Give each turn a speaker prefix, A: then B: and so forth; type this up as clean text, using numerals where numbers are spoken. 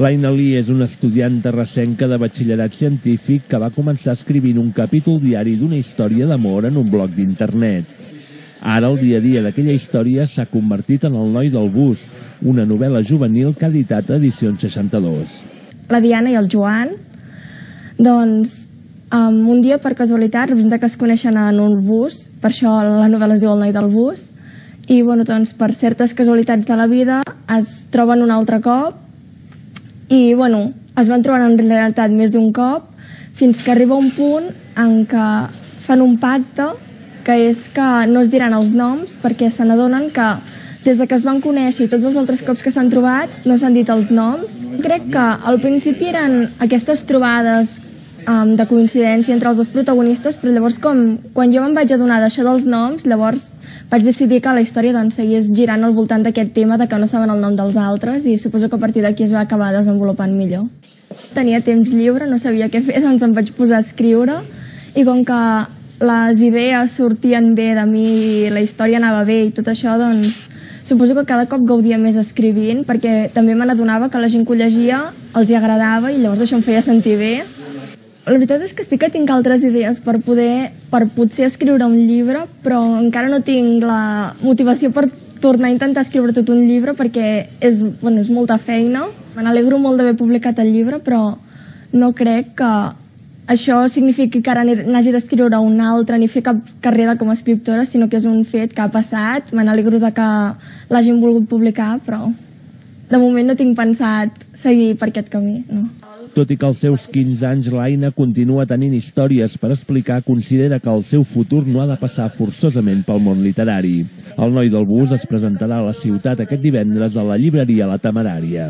A: L'Aina Lee és una estudiant terrassenca de batxillerat científic que va començar escrivint un capítol diari d'una història d'amor en un blog d'internet. Ara el dia a dia d'aquella història s'ha convertit en El noi del bus, una novel·la juvenil que ha editat Edicions 62.
B: La Diana i el Joan, doncs, un dia per casualitat representa que es coneixen en un bus, per això la novel·la es diu El noi del bus, i bueno, doncs, per certes casualitats de la vida es troben un altre cop i bueno, es van trobar en realitat més d'un cop fins que arriba un punt en què fan un pacte que és que no es diran els noms perquè se n'adonen que des de que es van conèixer i tots els altres cops que s'han trobat no s'han dit els noms. Crec que al principi eren aquestes trobades de coincidència entre els dos protagonistes, però llavors quan jo me'n vaig adonar d'això dels noms, llavors vaig decidir que la història doncs, seguís girant al voltant d'aquest tema de que no saben el nom dels altres i suposo que a partir d'aquí es va acabar desenvolupant millor. Tenia temps lliure, no sabia què fer, doncs em vaig posar a escriure i com que les idees sortien bé de mi i la història anava bé i tot això, doncs suposo que cada cop gaudia més escrivint perquè també me n'adonava que la gent que ho llegia els hi agradava i llavors això em feia sentir bé. La veritat és que sí que tinc altres idees per potser escriure un llibre, però encara no tinc la motivació per tornar a intentar escriure tot un llibre perquè és molta feina. Me n'alegro molt d'haver publicat el llibre, però no crec que això signifiqui que ara n'hagi d'escriure un altre ni fer cap carrera com a escriptora, sinó que és un fet que ha passat. Me n'alegro que l'hagin volgut publicar, però de moment no tinc pensat seguir per aquest camí, no.
A: Tot i que als seus 15 anys l'Aina continua tenint històries per explicar, considera que el seu futur no ha de passar forçosament pel món literari. El noi del bus es presentarà a la ciutat aquest divendres a la llibreria La Temerària.